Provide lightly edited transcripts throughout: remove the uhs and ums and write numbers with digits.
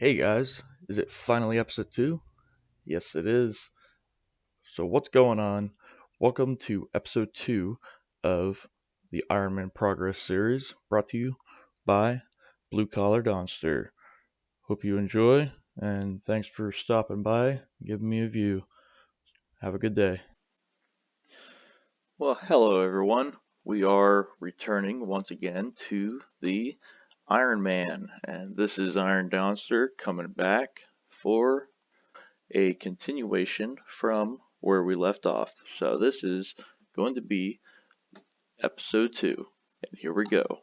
Hey guys, is it finally episode 2? Yes, it is. So, what's going on? Welcome to episode 2 of the Iron Man Progress series brought to you by Blue Collar Donster. Hope you enjoy, and thanks for stopping by and giving me a view. Have a good day. Well, hello everyone. We are returning once again to the Iron Man, and this is Iron Donster coming back for a continuation from where we left off. So this is going to be episode 2, and here we go.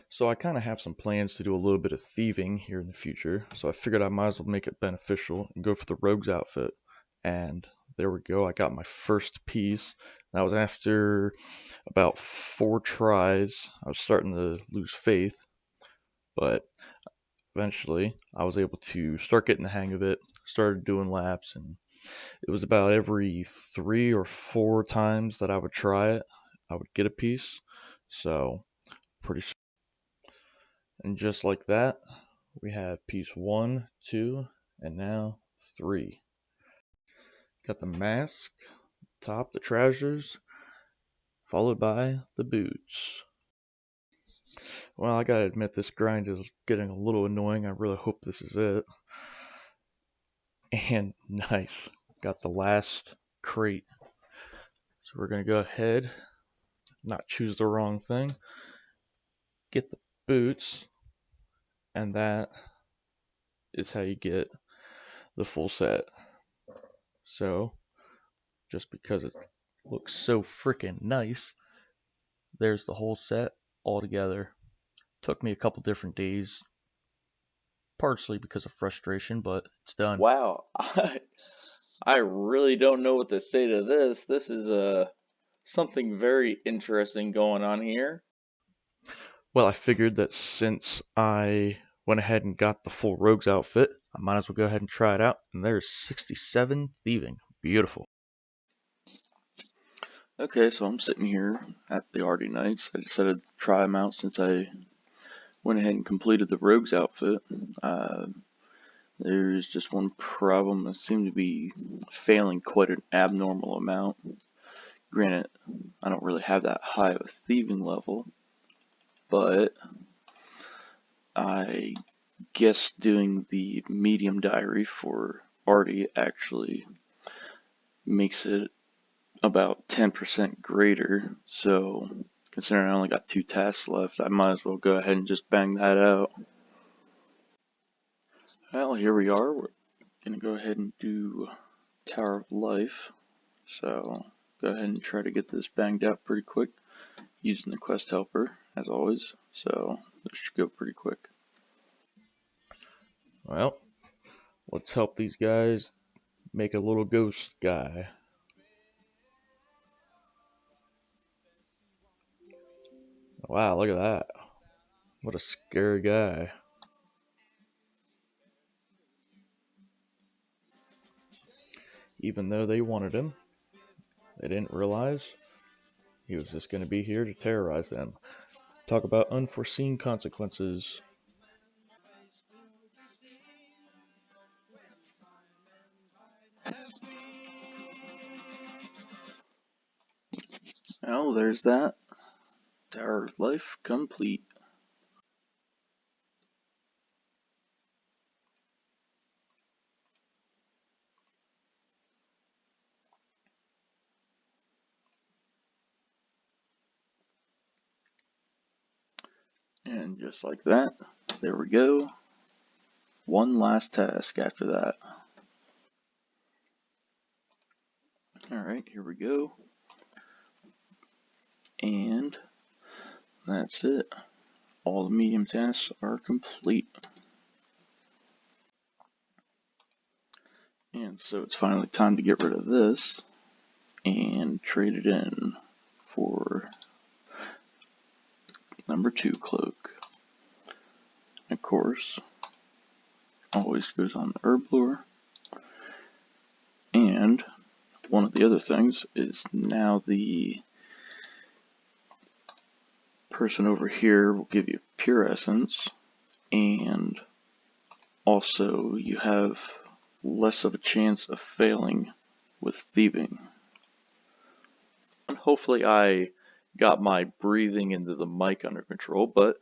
So I kind of have some plans to do a little bit of thieving here in the future, so I figured I might as well make it beneficial and go for the rogue's outfit. And there we go, I got my first piece. That was after about 4 tries. I was starting to lose faith, but eventually I was able to start getting the hang of it, started doing laps, and it was about every 3 or 4 times that I would try it, I would get a piece. So pretty sure. And just like that, we have piece 1, 2, and now 3. Got the mask, top, the trousers, followed by the boots. Well, I gotta admit this grind is getting a little annoying. I really hope this is it. And nice, got the last crate. So we're gonna go ahead, not choose the wrong thing, get the boots, and that is how you get the full set. So, just because it looks so freaking nice, there's the whole set all together. Took me a couple different days, partially because of frustration, but it's done. Wow, I really don't know what to say to this. This is something very interesting going on here. Well, I figured that since I went ahead and got the full rogue's outfit, I might as well go ahead and try it out. And there's 67 thieving. Beautiful. Okay, so I'm sitting here at the Arty Nights. I decided to try them out since I went ahead and completed the rogue's outfit. There's just one problem. I seem to be failing quite an abnormal amount. Granted, I don't really have that high of a thieving level, but I guess doing the medium diary for Arty actually makes it about 10% greater. So, considering I only got 2 tasks left, I might as well go ahead and just bang that out. Well, here we are. We're gonna go ahead and do Tower of Life. So, go ahead and try to get this banged out pretty quick using the quest helper, as always. So, this should go pretty quick. Well, let's help these guys make a little ghost guy. Wow, look at that. What a scary guy. Even though they wanted him, they didn't realize he was just going to be here to terrorize them. Talk about unforeseen consequences. Well, there's that. Tower of Life complete. And just like that, there we go. One last task after that. Alright, here we go. And that's it. All the medium tasks are complete. And so it's finally time to get rid of this and trade it in for number 2 cloak. Of course, always goes on the herb lure. And one of the other things is now the person over here will give you pure essence and also you have less of a chance of failing with thieving. Hopefully I got my breathing into the mic under control, but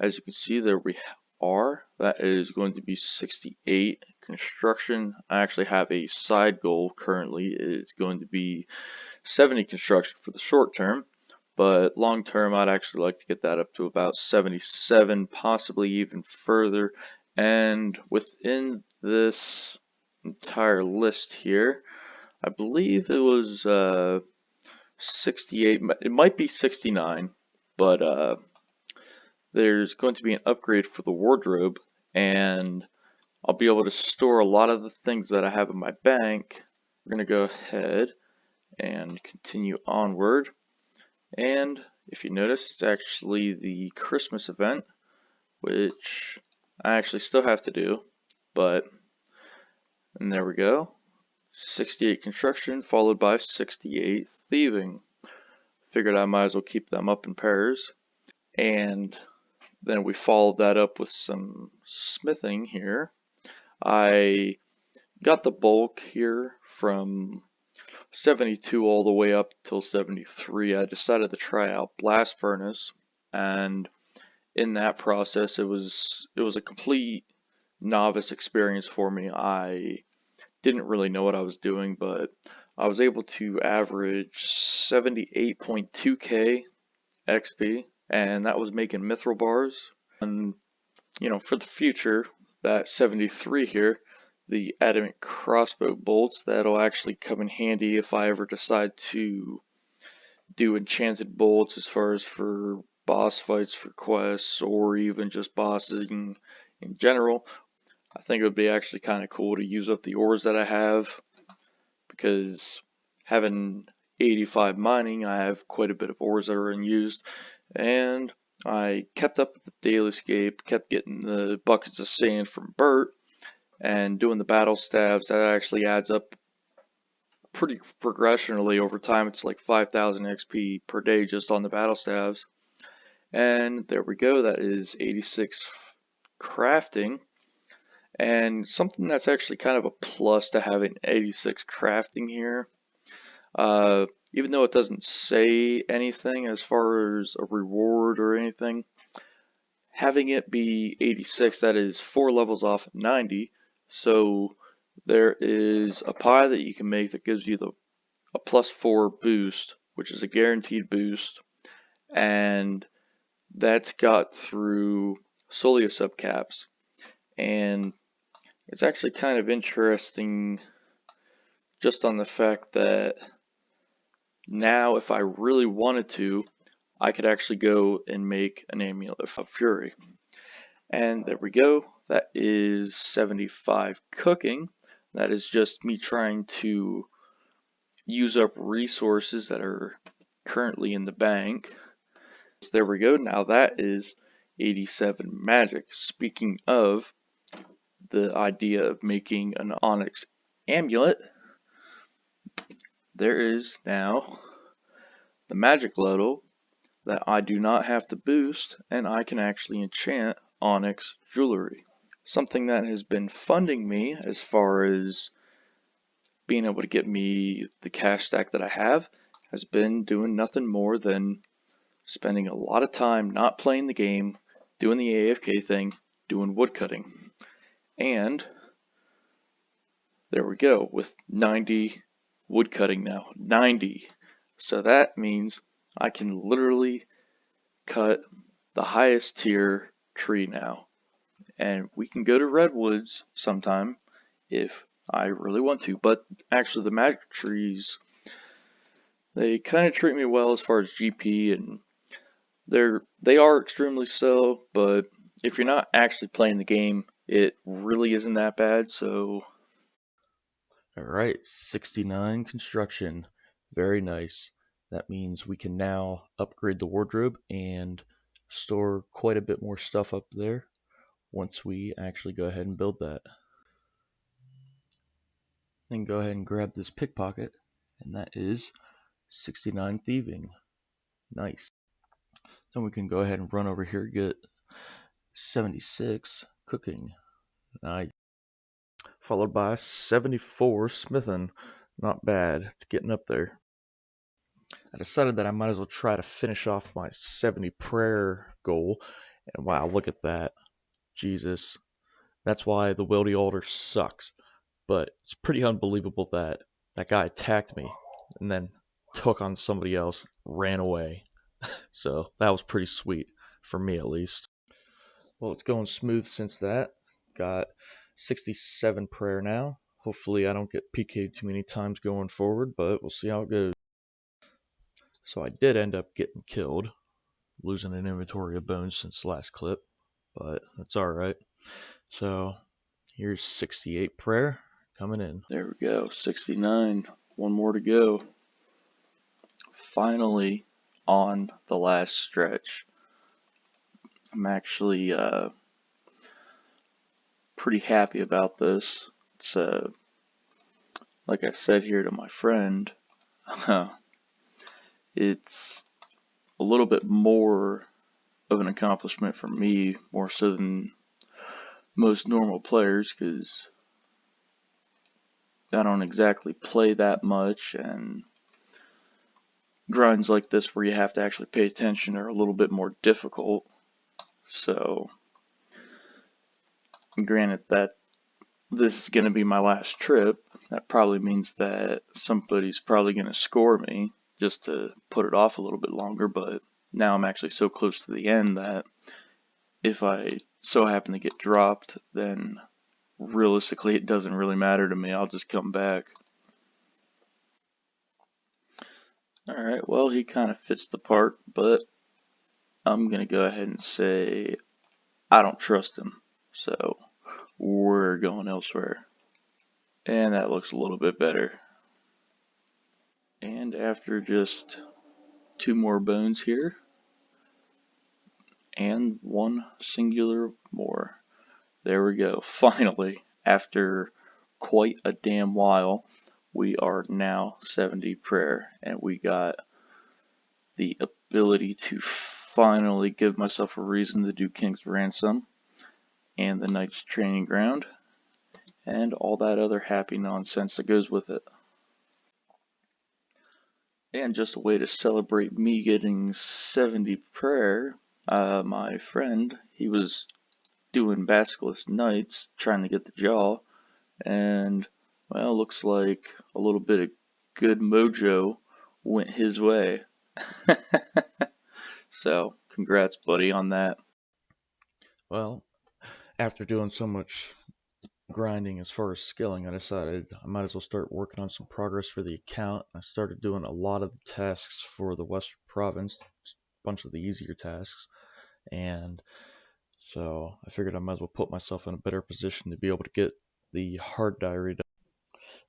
as you can see, there we are. That is going to be 68 construction. I actually have a side goal currently. It's going to be 70 construction for the short term, but long term I'd actually like to get that up to about 77, possibly even further. And within this entire list here, I believe it was 68, it might be 69, but there's going to be an upgrade for the wardrobe, and I'll be able to store a lot of the things that I have in my bank. We're going to go ahead and continue onward, and if you notice, it's actually the Christmas event, which I actually still have to do, and there we go. 68 construction followed by 68 thieving. Figured I might as well keep them up in pairs. And then we followed that up with some smithing here. I got the bulk here from 72 all the way up till 73. I decided to try out blast furnace, and in that process it was a complete novice experience for me. I didn't really know what I was doing, but I was able to average 78.2k XP, and that was making mithril bars. And for the future, that 73 here, the adamant crossbow bolts, that'll actually come in handy if I ever decide to do enchanted bolts as far as for boss fights, for quests, or even just bossing in general. I think it would be actually kind of cool to use up the ores that I have, because having 85 mining, I have quite a bit of ores that are unused, and I kept up with the daily scape, kept getting the buckets of sand from Bert, and doing the battle stabs. That actually adds up pretty progressionally over time. It's like 5,000 XP per day just on the battle stabs. And there we go, that is 86 crafting. And something that's actually kind of a plus to having 86 crafting here, even though it doesn't say anything as far as a reward or anything, having it be 86, that is 4 levels off of 90. So there is a pie that you can make that gives you a +4 boost, which is a guaranteed boost, and that's got through Solia subcaps. And it's actually kind of interesting just on the fact that now if I really wanted to, I could actually go and make an amulet of fury. And there we go. That is 75 cooking. That is just me trying to use up resources that are currently in the bank. So there we go. Now that is 87 magic. Speaking of the idea of making an onyx amulet, there is now the magic level that I do not have to boost, and I can actually enchant onyx jewelry. Something that has been funding me as far as being able to get me the cash stack that I have has been doing nothing more than spending a lot of time not playing the game, doing the AFK thing, doing woodcutting. And there we go, with 90 woodcutting now. 90. So that means I can literally cut the highest tier tree now. And we can go to redwoods sometime if I really want to. But actually the magic trees, they kind of treat me well as far as GP, and they are extremely slow, but if you're not actually playing the game, it really isn't that bad. So alright, 69 construction. Very nice. That means we can now upgrade the wardrobe and store quite a bit more stuff up there once we actually go ahead and build that. Then go ahead and grab this pickpocket, and that is 69 thieving. Nice. Then we can go ahead and run over here, get 76 cooking. Followed by 74 smithing. Not bad. It's getting up there. I decided that I might as well try to finish off my 70 prayer goal. And wow, look at that. Jesus. That's why the Wildy Alder sucks. But it's pretty unbelievable that that guy attacked me and then took on somebody else, ran away. So that was pretty sweet, for me at least. Well, it's going smooth since that. Got 67 prayer now. Hopefully I don't get PK'd too many times going forward, but we'll see how it goes. So I did end up getting killed, losing an inventory of bones since the last clip, but that's alright. So here's 68 prayer coming in. There we go, 69. One more to go. Finally on the last stretch. I'm actually pretty happy about this. It's like I said here to my friend, it's a little bit more of an accomplishment for me, more so than most normal players, because I don't exactly play that much, and grinds like this where you have to actually pay attention are a little bit more difficult. So, granted that this is going to be my last trip, that probably means that somebody's probably going to score me just to put it off a little bit longer, but now I'm actually so close to the end that if I so happen to get dropped, then realistically it doesn't really matter to me. I'll just come back. Alright, well, he kind of fits the part, but I'm going to go ahead and say I don't trust him. So we're going elsewhere. And that looks a little bit better. And after just 2 more bones here, and 1 singular more. There we go. Finally, after quite a damn while, we are now 70 prayer, and we got the ability to finally give myself a reason to do King's Ransom and the Knight's Training Ground and all that other happy nonsense that goes with it. And just a way to celebrate me getting 70 prayer, my friend, he was doing Basilisk Knights, trying to get the jaw, and, well, looks like a little bit of good mojo went his way. So, congrats, buddy, on that. Well, after doing so much grinding as far as skilling, I decided I might as well start working on some progress for the account. I started doing a lot of the tasks for the Western Province, a bunch of the easier tasks, and so I figured I might as well put myself in a better position to be able to get the hard diary done.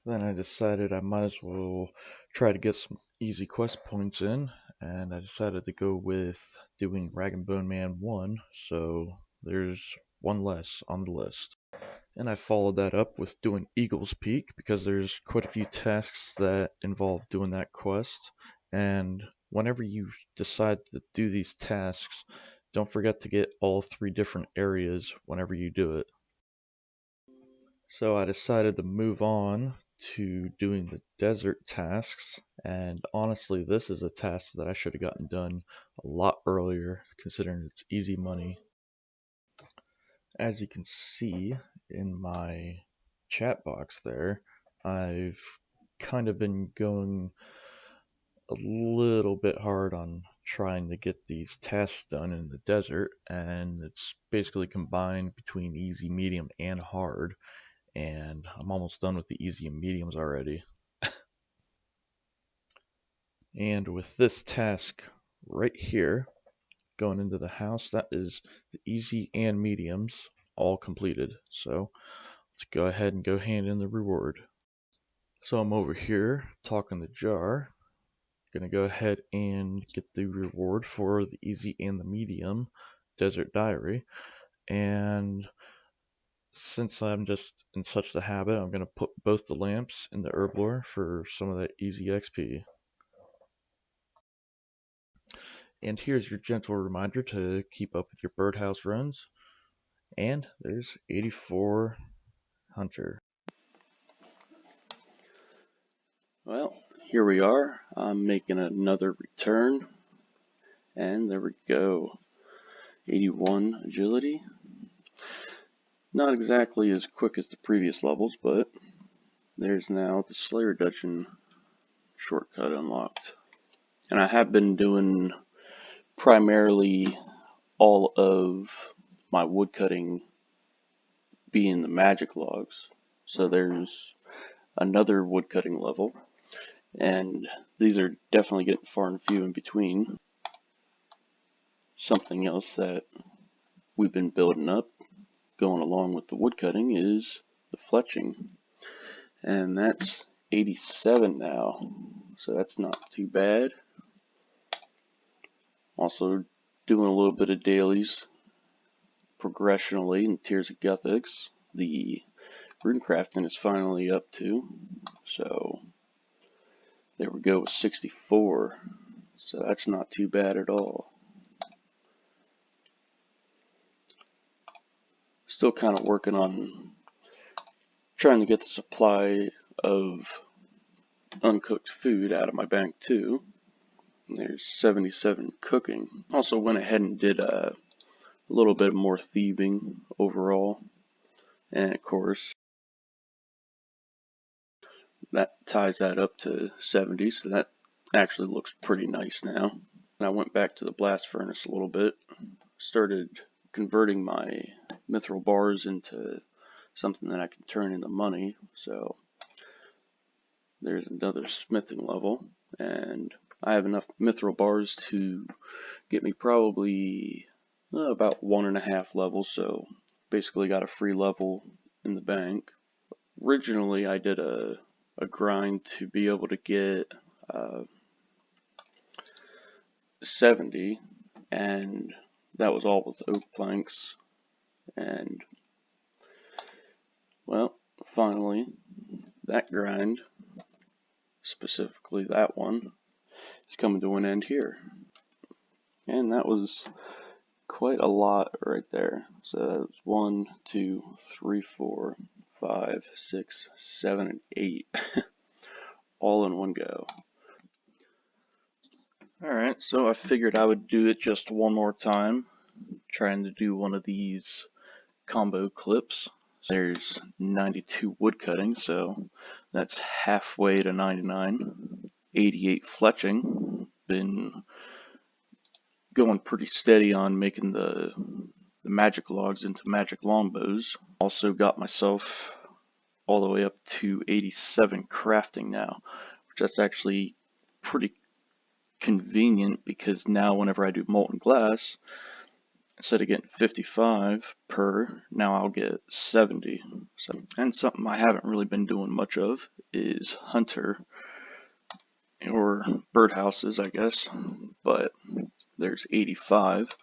Then I decided I might as well try to get some easy quest points in, and I decided to go with doing Rag and Bone Man 1, so there's one less on the list. And I followed that up with doing Eagle's Peak because there's quite a few tasks that involve doing that quest. And whenever you decide to do these tasks, don't forget to get all 3 different areas whenever you do it. So I decided to move on to doing the desert tasks. And honestly, this is a task that I should have gotten done a lot earlier considering it's easy money. As you can see in my chat box there, I've kind of been going a little bit hard on trying to get these tasks done in the desert, and it's basically combined between easy, medium, and hard, and I'm almost done with the easy and mediums already. And with this task right here, going into the house, that is the easy and mediums all completed. So let's go ahead and go hand in the reward. So I'm over here talking to Jar. Gonna go ahead and get the reward for the easy and the medium desert diary. And since I'm just in such the habit, I'm gonna put both the lamps in the herb lore for some of that easy XP. And here's your gentle reminder to keep up with your birdhouse runs. And there's 84 Hunter. Well, here we are. I'm making another return. And there we go. 81 agility. Not exactly as quick as the previous levels, but there's now the Slayer Dungeon shortcut unlocked. And I have been doing primarily all of my woodcutting being the magic logs. So there's another woodcutting level, and these are definitely getting far and few in between. Something else that we've been building up going along with the woodcutting is the fletching, and that's 87 now, so that's not too bad. Also doing a little bit of dailies progressionally in Tears of Guthix. The runecrafting is finally up to, so there we go with 64, so that's not too bad at all. Still kind of working on trying to get the supply of uncooked food out of my bank too. And there's 77 cooking. Also went ahead and did a little bit more thieving overall, and of course that ties that up to 70, so that actually looks pretty nice now. And I went back to the blast furnace a little bit, started converting my mithril bars into something that I can turn into money, so there's another smithing level, and I have enough mithril bars to get me probably about 1.5 levels, so basically got a free level in the bank. Originally I did a grind to be able to get 70, and that was all with oak planks, and well, finally that grind, specifically that one, is coming to an end here. And that was quite a lot right there. So that was 1, 2, 3, 4, 5, 6, 7, and 8 all in one go. Alright, so I figured I would do it just one more time, trying to do one of these combo clips. There's 92 wood cutting, so that's halfway to 99. 88 fletching. Been going pretty steady on making the magic logs into magic longbows. Also got myself all the way up to 87 crafting now, which that's actually pretty convenient because now whenever I do molten glass, instead of getting 55 per, now I'll get 70. So, and something I haven't really been doing much of is hunter, or birdhouses, I guess, but there's 85,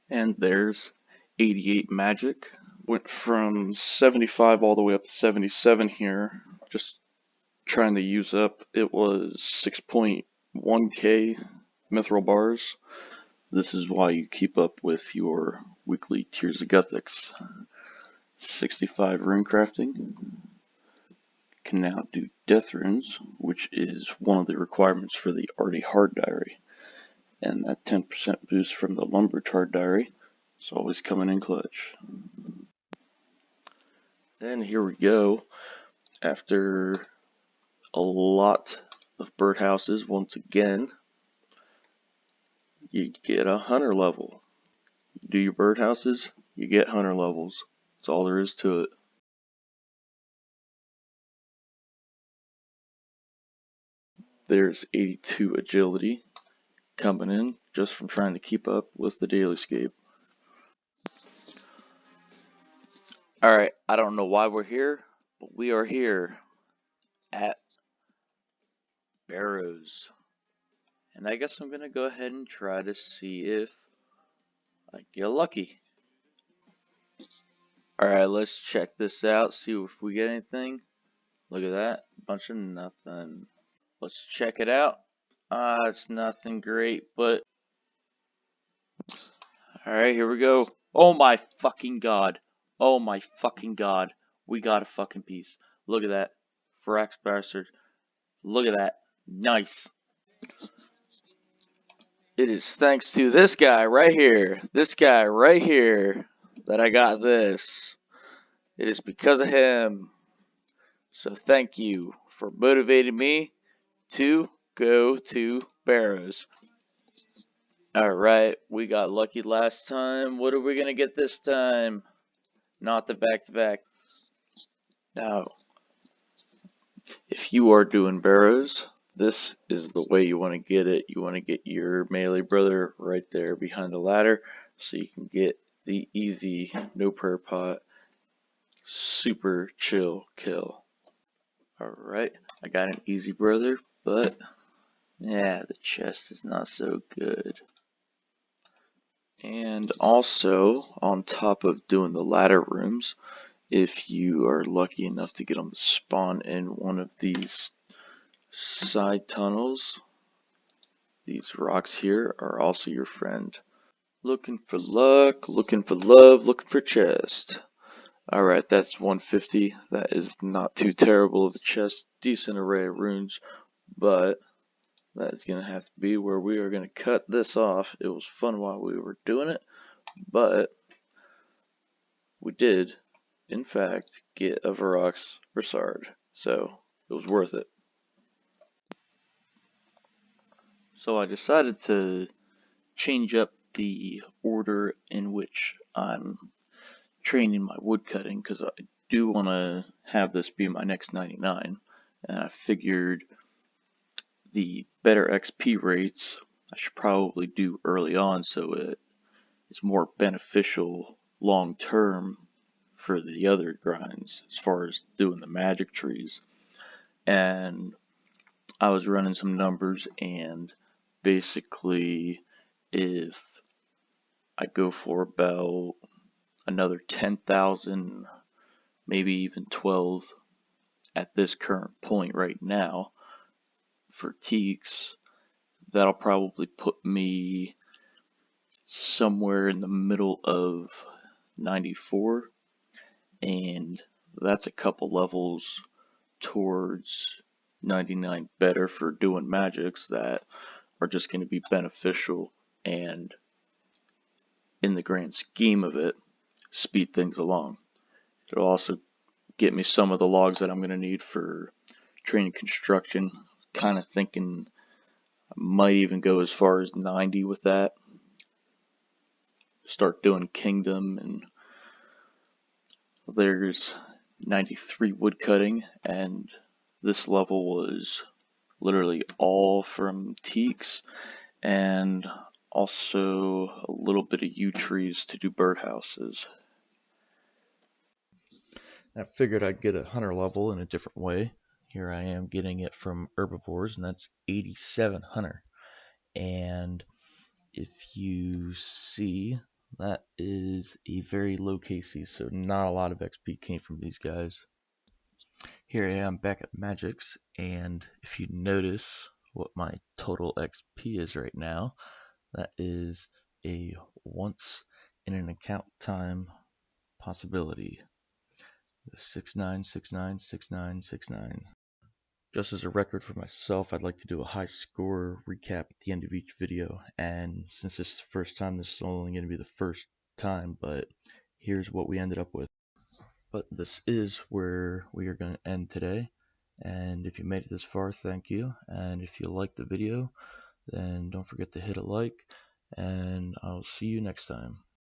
and there's 88 magic. Went from 75 all the way up to 77 here, just trying to use up. It was 6.1k mithril bars. This is why you keep up with your weekly Tears of Guthix. 65 rune crafting. Can now do death runes, which is one of the requirements for the Arty Hard Diary. And that 10% boost from the Lumberch Hard Diary is always coming in clutch. And here we go. After a lot of birdhouses, once again, you get a hunter level. You do your birdhouses, you get hunter levels. That's all there is to it. There's 82 agility coming in just from trying to keep up with the dailyscape. Alright, I don't know why we're here, but we are here at Barrows. And I guess I'm gonna go ahead and try to see if I get lucky. Alright, let's check this out, see if we get anything. Look at that, bunch of nothing. Let's check it out. It's nothing great, but alright, here we go. Oh my fucking god. Oh my fucking god. We got a fucking piece. Look at that. Frax bastard. Look at that. Nice. It is thanks to this guy right here. This guy right here that I got this. It is because of him. So thank you for motivating me to go to Barrows. Alright, we got lucky last time. What are we going to get this time? Not the back-to-back. Now, if you are doing Barrows, this is the way you want to get it. You want to get your melee brother right there behind the ladder so you can get the easy, no prayer pot, super chill kill. Alright, I got an easy brother, but yeah, the chest is not so good. And also, on top of doing the ladder rooms, if you are lucky enough to get them to spawn in one of these side tunnels, these rocks here are also your friend. Looking for luck, looking for love, looking for chest. Alright, that's 150. That is not too terrible of a chest. Decent array of runes, but that's going to have to be where we are going to cut this off. It was fun while we were doing it, but we did, in fact, get a Varrox Broussard, so it was worth it. So I decided to change up the order in which I'm training my woodcutting because I do want to have this be my next 99, and I figured the better XP rates I should probably do early on so it's more beneficial long term for the other grinds as far as doing the magic trees. And I was running some numbers, and basically if I go for about another 10,000, maybe even 12 at this current point right now for teaks, that'll probably put me somewhere in the middle of 94, and that's a couple levels towards 99 better for doing magics that are just going to be beneficial and, in the grand scheme of it, speed things along. It'll also get me some of the logs that I'm going to need for training construction. Kind of thinking I might even go as far as 90 with that. Start doing kingdom, and there's 93 woodcutting, and this level was literally all from teaks and also a little bit of yew trees to do birdhouses. I figured I'd get a hunter level in a different way. Here I am getting it from herbivores, and that's 87 hunter. And if you see, that is a very low KC, so not a lot of XP came from these guys. Here I am back at Magics, and if you notice what my total XP is right now, that is a once in an account time possibility. 69696969. Just as a record for myself, I'd like to do a high score recap at the end of each video, and since this is the first time, this is only going to be the first time, but here's what we ended up with. But this is where we are going to end today, and if you made it this far, thank you, and if you liked the video, then don't forget to hit a like, and I'll see you next time.